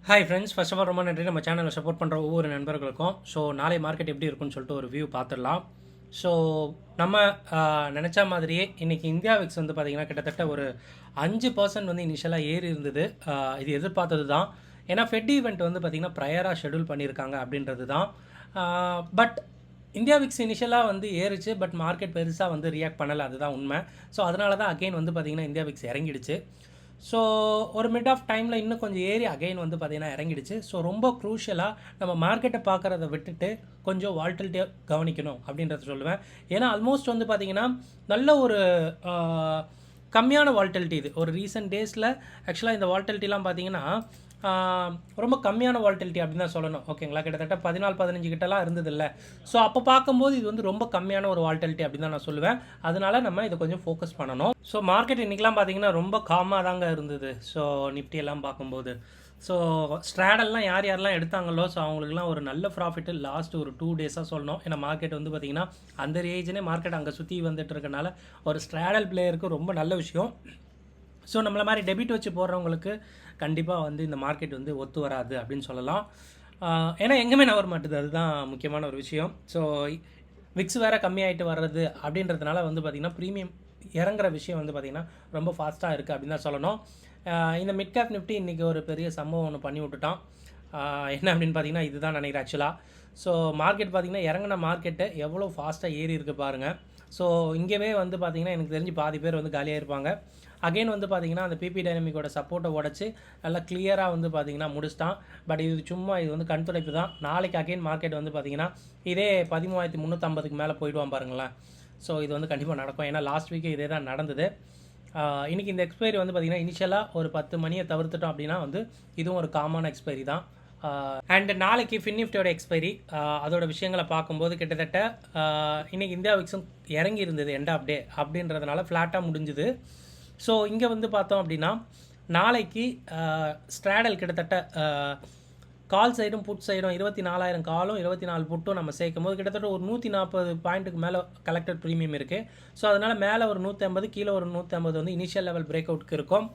Hi friends, first of all ரொம்ப நன்றி நம்ம சேனலை சப்போர்ட் பண்ணுற ஒவ்வொரு நண்பர்களுக்கும். ஸோ நாளை மார்க்கெட் எப்படி இருக்குன்னு சொல்லிட்டு ஒரு வியூ பார்த்துடலாம். ஸோ நம்ம நினச்ச மாதிரியே இன்றைக்கி இந்தியா விக்ஸ் வந்து பார்த்திங்கன்னா கிட்டத்தட்ட ஒரு 5% வந்து இனிஷியலாக ஏறி இருந்தது. இது எதிர்பார்த்தது தான். ஏன்னா ஃபெட் ஈவெண்ட் வந்து பார்த்திங்கன்னா ப்ரையராக ஷெடியூல் பண்ணியிருக்காங்க அப்படின்றது தான். பட் இந்தியா விக்ஸ் இனிஷியலாக வந்து ஏறிச்சு, பட் மார்க்கெட் பெருசாக வந்து ரியாக்ட் பண்ணலை, அதுதான் உண்மை. ஸோ அதனால தான் அகெயின் வந்து பார்த்திங்கன்னா இந்தியா விக்ஸ் இறங்கிடுச்சு. ஸோ ஒரு மிட் ஆஃப் டைமில் இன்னும் கொஞ்சம் ஏறி அகைன் வந்து பார்த்திங்கன்னா இறங்கிடுச்சு. ஸோ ரொம்ப க்ரூஷியலாக நம்ம மார்க்கெட்டை பார்க்குறத விட்டுட்டு கொஞ்சம் வால்டிலிட்டியாக கவனிக்கணும் அப்படின்றத சொல்லுவேன். ஏன்னா ஆல்மோஸ்ட் வந்து பார்த்திங்கன்னா நல்ல ஒரு கம்மியான வால்டிலிட்டி இது. ஒரு ரீசெண்ட் டேஸில் ஆக்சுவலாக இந்த வால்டிலிட்டிலாம் பார்த்திங்கன்னா ரொம்ப கம்மியான வால்டிலிட்டி அப்படின்னு தான் சொல்லணும். ஓகேங்களா, கிட்டத்தட்ட 14-15 கிட்டலாம் இருந்தது இல்லை. ஸோ அப்போ பார்க்கும்போது இது வந்து ரொம்ப கம்மியான ஒரு வால்டிலிட்டி அப்படின்னு தான் நான் சொல்லுவேன். அதனால நம்ம இதை கொஞ்சம் ஃபோக்கஸ் பண்ணணும். ஸோ மார்க்கெட் இன்றைக்கெலாம் பார்த்திங்கன்னா ரொம்ப காமாக தாங்க இருந்தது. ஸோ நிஃப்டி எல்லாம் பார்க்கும்போது ஸோ ஸ்ட்ராடல்லாம் யாரெல்லாம் எடுத்தாங்களோ ஸோ அவங்களுக்குலாம் ஒரு நல்ல ப்ராஃபிட்டு லாஸ்ட் ஒரு 2 டேஸாக சொல்லணும். ஏன்னா மார்க்கெட் வந்து பார்த்திங்கன்னா அந்த ரேஞ்சுனே மார்க்கெட் அங்கே சுற்றி வந்துட்டு இருக்கனால ஒரு ஸ்ட்ராடல் பிளேயருக்கு ரொம்ப நல்ல விஷயம். ஸோ நம்மளை மாதிரி டெபிட் வச்சு போடுறவங்களுக்கு கண்டிப்பாக வந்து இந்த மார்க்கெட் வந்து ஒத்து வராது அப்படின்னு சொல்லலாம். ஏன்னா எங்கேயுமே நவர மாட்டுது, அதுதான் முக்கியமான ஒரு விஷயம். ஸோ விக்ஸ் வேறு கம்மியாகிட்டு வர்றது அப்படின்றதுனால வந்து பார்த்திங்கன்னா ப்ரீமியம் இறங்குற விஷயம் வந்து பார்த்திங்கன்னா ரொம்ப ஃபாஸ்ட்டாக இருக்குது அப்படின்னு தான் சொல்லணும். இந்த மிட் கேப் நிஃப்டி இன்றைக்கி ஒரு பெரிய சம்பவம் ஒன்று பண்ணி விட்டுட்டான். என்ன அப்படின்னு பார்த்திங்கன்னா இதுதான் நினைக்கிறேன் ஆக்சுவலாக. ஸோ மார்க்கெட் பார்த்திங்கன்னா இறங்கின மார்க்கெட்டு எவ்வளோ ஃபாஸ்ட்டாக ஏறி இருக்குது பாருங்கள். ஸோ இங்கேவே வந்து பார்த்திங்கன்னா எனக்கு தெரிஞ்சு பாதி பேர் வந்து காலியாக இருப்பாங்க. அகெயின் வந்து பார்த்திங்கன்னா அந்த பிபி டைனமிக்கோட சப்போர்ட்டை உடச்சி நல்லா கிளியராக வந்து பார்த்திங்கன்னா முடிச்சிட்டான். பட் இது சும்மா இது வந்து கண் துடைப்பு தான். நாளைக்கு அகெயின் மார்க்கெட் வந்து பார்த்திங்கன்னா இதே 13,350க்கு மேலே போயிடுவான் பாருங்களேன். ஸோ இது வந்து கண்டிப்பாக நடக்கும். ஏன்னா லாஸ்ட் வீக்கு இதே தான் நடந்தது. இன்றைக்கி இந்த எக்ஸ்பைரி வந்து பார்த்திங்கன்னா இனிஷியலாக ஒரு 10 மணியை தவிர்த்துட்டோம் அப்படின்னா வந்து இதுவும் ஒரு காமான எக்ஸ்பைரி தான். அண்ட் நாளைக்கு ஃபின்னிஃப்டியோட எக்ஸ்பைரி, அதோட விஷயங்களை பார்க்கும்போது கிட்டத்தட்ட இன்றைக்கி இந்தியா விக்ஸும் இறங்கி இருந்தது எண்ட் ஆஃப் டே அப்படின்றதுனால ஃப்ளாட்டாக முடிஞ்சுது. ஸோ இங்கே வந்து பார்த்தோம் அப்படின்னா நாளைக்கு ஸ்ட்ராடல் கிட்டத்தட்ட கால் சைடும் புட் சைடும் 24,000 காலும் 24 புட்டும் நம்ம சேர்க்கும் போது கிட்டத்தட்ட ஒரு 140 பாயிண்ட்டுக்கு மேலே கலெக்டட் ப்ரீமியம் இருக்குது. ஸோ அதனால் மேலே ஒரு 150 கீழே ஒரு 150 வந்து இனிஷியல் லெவல் பிரேக் அவுட்க்கு இருக்கும்.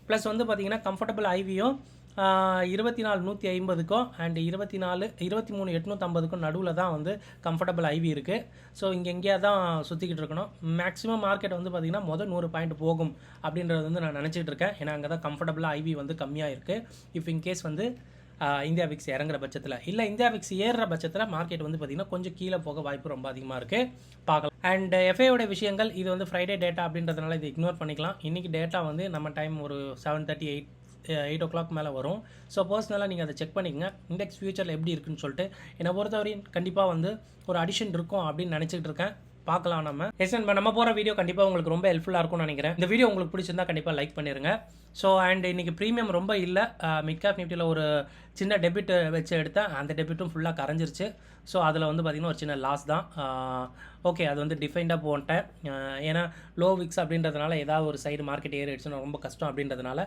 ப்ளஸ் வந்து பார்த்திங்கன்னா கம்ஃபர்டபுள் ஐவியும் 24,150க்கும் அண்ட் 23,850க்கும் நடுவில் தான் வந்து கம்ஃபர்டபுள் ஐவி இருக்குது. ஸோ இங்கே எங்கேயா தான் சுற்றிக்கிட்டு இருக்கணும். மேக்ஸிமம் மார்க்கெட் வந்து பார்த்திங்கன்னா 100 பாயிண்ட் போகும் அப்படின்றது வந்து நான் நினச்சிட்டு இருக்கேன். ஏன்னா அங்கே தான் கம்ஃபர்டபுளாக ஐவி வந்து கம்மியாக இருக்குது. இஃப் இன்கேஸ் வந்து இந்தியா விக்ஸ் இறங்குற பட்சத்தில் இல்லை இந்தியா விக்ஸ் ஏறுற பட்சத்தில் மார்க்கெட் வந்து பார்த்திங்கன்னா கொஞ்சம் கீழே போக வாய்ப்பு ரொம்ப அதிகமாக இருக்குது, பார்க்கலாம். அண்ட் எஃப்ஐயோட விஷயங்கள் இது வந்து ஃப்ரைடே டேட்டா அப்படின்றதுனால இது இக்னோர் பண்ணிக்கலாம். இன்றைக்கி டேட்டா வந்து நம்ம டைம் ஒரு 7:30 8 o'clock மேலே வரும். ஸோ பர்சனலாக நீங்கள் அதை செக் பண்ணிக்கங்க இண்டெக்ஸ் ஃபியூச்சரில் எப்படி இருக்குன்னு சொல்லிட்டு. என்னை பொறுத்தவரையும் கண்டிப்பாக வந்து ஒரு அடிஷன் இருக்கும் அப்படின்னு நினச்சிக்கிட்டு இருக்கேன், பார்க்கலாம். நம்ம போகிற வீடியோ கண்டிப்பாக உங்களுக்கு ரொம்ப ஹெல்ப்ஃபுல்லாக இருக்கும்னு நினைக்கிறேன். இந்த வீடியோ உங்களுக்கு பிடிச்சிருந்தா கண்டிப்பாக லைக் பண்ணிடுங்க. ஸோ அண்ட் இன்றைக்கி ப்ரீமியம் ரொம்ப இல்லை. மிட் கேப் நிஃப்டியில் ஒரு சின்ன டெபிட் வச்சு எடுத்தேன், அந்த டெபிட்டும் ஃபுல்லாக கரைஞ்சிருச்சு. ஸோ அதில் வந்து பார்த்திங்கன்னா ஒரு சின்ன லாஸ் தான். ஓகே, அது வந்து டிஃபைண்டாக போன்ட்டேன். ஏன்னா லோ விக்ஸ் அப்படின்றதுனால ஏதாவது ஒரு சைடு மார்க்கெட் ஏறிடுச்சுன்னா ரொம்ப கஷ்டம் அப்படின்றதுனால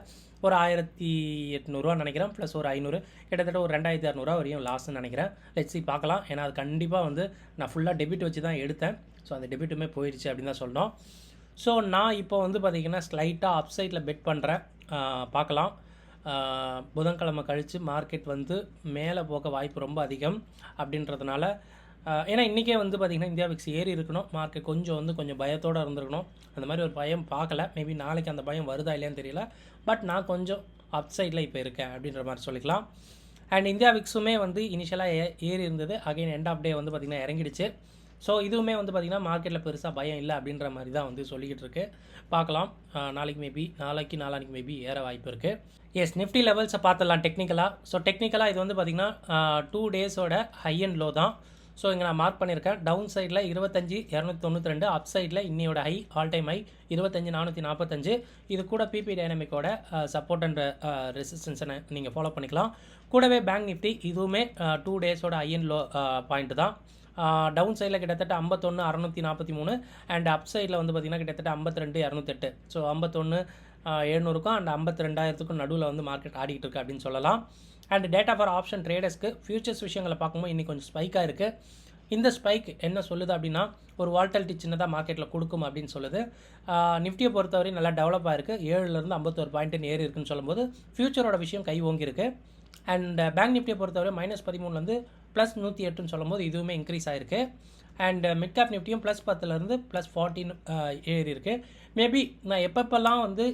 ஒரு 1,800 நினைக்கிறேன், ப்ளஸ் ஒரு 500 கிட்டத்தட்ட ஒரு 2,600 வரையும் லாஸ்ன்னு நினைக்கிறேன். லெட்ஸ் பார்க்கலாம். ஏன்னா அது கண்டிப்பாக வந்து நான் ஃபுல்லாக டெபிட் வச்சு தான் எடுத்தேன். ஸோ அந்த டெபிட்டுமே போயிடுச்சு அப்படின்னு தான் சொல்லணும். ஸோ நான் இப்போ வந்து பார்த்திங்கன்னா ஸ்லைட்டாக அப் சைடில் பெட் பண்ணுறேன், பார்க்கலாம். புதன்கிழமை கழித்து மார்க்கெட் வந்து மேலே போக வாய்ப்பு ரொம்ப அதிகம் அப்படின்றதுனால. ஏன்னா இன்றைக்கே வந்து பார்த்திங்கன்னா இந்தியா விக்ஸ் ஏறி இருக்கணும், மார்க்கெட் கொஞ்சம் பயத்தோடு இருந்திருக்கணும். அந்த மாதிரி ஒரு பயம் பார்க்கல. மேபி நாளைக்கு அந்த பயம் வருதா இல்லையான்னு தெரியல. பட் நான் கொஞ்சம் அப் சைடில் இப்போ இருக்கேன் அப்படின்ற மாதிரி சொல்லிக்கலாம். அண்ட் இந்தியா விக்ஸுமே வந்து இனிஷியலாக ஏறி இருந்தது, அகைன் எண்ட் ஆஃப் டே வந்து பார்த்திங்கன்னா இறங்கிடுச்சு. ஸோ இதுவுமே வந்து பார்த்திங்கன்னா மார்க்கெட்டில் பெருசாக பயம் இல்லை அப்படின்ற மாதிரி தான் வந்து சொல்லிக்கிட்டு இருக்கு, பார்க்கலாம். நாளைக்கு நாளானிக்கு மேபி ஏற வாய்ப்பு இருக்குது. எஸ், நிஃப்டி லெவல்ஸை பார்த்துடலாம் டெக்னிக்கலாக. ஸோ டெக்னிக்கலாக இது வந்து பார்த்திங்கன்னா 2 டேஸோட ஹை அண்ட் லோ தான். ஸோ இங்கே நான் மார்க் பண்ணியிருக்கேன். டவுன் சைடில் 25,292, அப் சைடில் இன்னையோட ஹை ஆல் டைம் ஹை 25,445. இது கூட பிபி டைனமிக்கோட சப்போர்ட் அண்ட் ரெசிஸ்டன்ஸை நீங்கள் ஃபாலோ பண்ணிக்கலாம். கூடவே பேங்க் நிஃப்டி இதுவுமே 2 டேஸோட ஹை அண்ட் லோ பாயிண்ட் தான். டவுன் சைடில் கிட்டத்தட்ட 51,643 அண்ட் அப் சைடில் வந்து பார்த்திங்கன்னா கிட்டத்தட்ட 52,208. ஸோ 51,700க்கும் அண்ட் 52,000க்கும் நடுவில் வந்து மார்க்கெட் ஆடிக்கிட்டு இருக்கு அப்படின்னு சொல்லலாம். அண்ட் டேட்டா ஃபார் ஆப்ஷன் ட்ரேடர்ஸ்க்கு ஃபியூச்சர்ஸ் விஷயங்களை பார்க்கும்போது இன்றைக்கி கொஞ்சம் ஸ்பைக்காக இருக்குது. இந்த ஸ்பைக் என்ன சொல்லுது அப்படின்னா ஒரு வால்டாலிட்டி சின்னதாக மார்க்கெட்டில் கொடுக்கும் அப்படின்னு சொல்லுது. நிஃப்டியை பொறுத்தவரை நல்லா டெவலப் ஆகிருக்கு. 7லேருந்து 51 பாயிண்ட் ஏறி இருக்குன்னு சொல்லும்போது ஃபியூச்சரோட விஷயம் கை ஓங்கியிருக்கு. அண்ட் பேங்க் நிஃப்டியை பொறுத்தவரை -13லேருந்து +108ன்னு சொல்லும்போது இதுவுமே இன்க்ரீஸ் ஆகிருக்கு. அண்ட் மிட் கேப் நிஃப்டியும் +10லேருந்து +14 ஏறி இருக்குது. மேபி நான் எப்பப்பெல்லாம் வந்து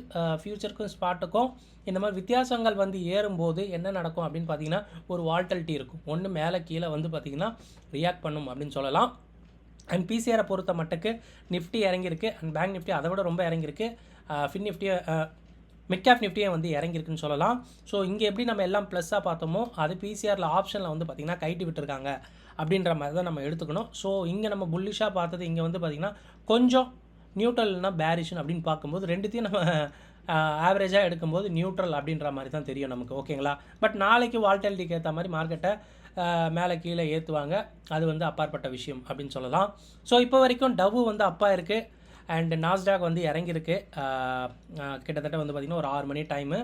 ஃபியூச்சருக்கும் ஸ்பாட்டுக்கும் இந்த மாதிரி வித்தியாசங்கள் வந்து ஏறும்போது என்ன நடக்கும் அப்படின்னு பார்த்தீங்கன்னா ஒரு வால்டாலிட்டி இருக்கும். ஒன்று மேலே கீழே வந்து பார்த்திங்கன்னா ரியாக்ட் பண்ணும் அப்படின்னு சொல்லலாம். அண்ட் பிசிஆரை பொறுத்த மட்டுக்கு நிஃப்டி இறங்கியிருக்கு. அண்ட் பேங்க் நிஃப்டி அதை விட ரொம்ப இறங்கியிருக்கு. ஃபின் நிஃப்டியை மிட் கேப் நிஃப்டியே வந்து இறங்கியிருக்குன்னு சொல்லலாம். ஸோ இங்கே எப்படி நம்ம எல்லாம் ப்ளஸ்ஸாக பார்த்தோமோ அது பிசிஆரில் ஆப்ஷனில் வந்து பார்த்திங்கன்னா கைட்டு விட்டுருக்காங்க அப்படின்ற மாதிரி தான் நம்ம எடுத்துக்கணும். ஸோ இங்கே நம்ம புல்லிஷாக பார்த்தது இங்கே வந்து பார்த்திங்கன்னா கொஞ்சம் நியூட்ரல்னா பேரிஷன் அப்படின்னு பார்க்கும்போது ரெண்டுத்தையும் நம்ம ஆவரேஜாக எடுக்கும்போது நியூட்ரல் அப்படின்ற மாதிரி தான் தெரியும் நமக்கு. ஓகேங்களா? பட் நாளைக்கு வால்டாலிட்டிக்கு ஏற்ற மாதிரி மார்க்கெட்டை மேலே கீழே ஏற்றுவாங்க. அது வந்து அப்பாற்பட்ட விஷயம் அப்படின்னு சொல்லலாம். ஸோ இப்போ வரைக்கும் டவ் வந்து அப்பா இருக்குது. அண்ட் நாஸ்டாக் வந்து இறங்கியிருக்கு. கிட்டத்தட்ட வந்து பார்த்திங்கன்னா ஒரு 6 மணி டைமு.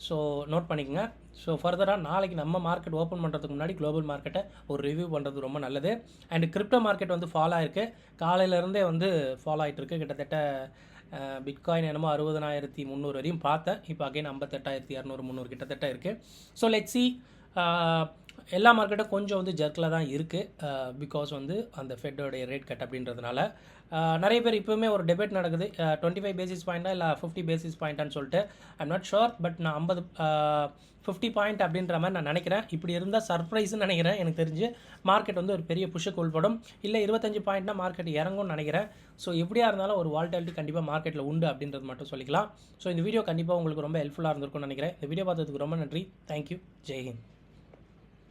ஸோ நோட் பண்ணிக்கோங்க. ஸோ ஃபர்தராக நாளைக்கு நம்ம மார்க்கெட் ஓப்பன் பண்ணுறதுக்கு முன்னாடி குளோபல் மார்க்கெட்டை ஒரு ரிவ்யூ பண்ணுறது ரொம்ப நல்லது. அண்ட் கிரிப்டோ மார்க்கெட் வந்து ஃபாலோ ஆகிருக்கு. காலையிலேருந்தே வந்து ஃபாலோ ஆகிட்டுருக்கு. கிட்டத்தட்ட பிட்காயின் என்னமோ 60,300 வரையும் பார்த்தேன். இப்போ அகைன் 58,200 300 கிட்டத்தட்ட இருக்குது. So let's see. எல்லா மார்க்கெட்டும் கொஞ்சம் வந்து ஜர்க்கில் தான் இருக்குது. பிகாஸ் வந்து அந்த ஃபெட்டோடைய ரேட் கட் அப்படின்றதுனால நிறைய பேர் இப்போவுமே ஒரு டிபேட் நடக்குது. 25 பேசிஸ் பாயிண்ட்டா இல்லை 50 பேசிஸ் பாயிண்ட்டான்னு சொல்லிட்டு. I'm not sure. பட் நான் 50 பாயிண்ட் அப்படின்ற மாதிரி நான் நினைக்கிறேன். இப்படி இருந்தால் சர்ப்ரைஸ்ன்னு நினைக்கிறேன். எனக்கு தெரிஞ்சு மார்க்கெட் வந்து ஒரு பெரிய புஷ்ஷுக்கு உள்படும். இல்லை 25 பாயிண்ட்னா மார்க்கெட் இறங்கும்னு நினைக்கிறேன். ஸோ எப்படியா இருந்தாலும் ஒரு வால்டாலிட்டி கண்டிப்பாக மார்க்கெட்டில் உண்டு அப்படின்றது மட்டும் சொல்லிக்கலாம். ஸோ இந்த வீடியோ கண்டிப்பாக உங்களுக்கு ரொம்ப ஹெல்ப்ஃபுல்லாக இருந்திருக்கும்னு நினைக்கிறேன். இந்த வீடியோ பார்த்ததுக்கு ரொம்ப நன்றி. தேங்க்யூ. ஜெய்ஹிந்த்.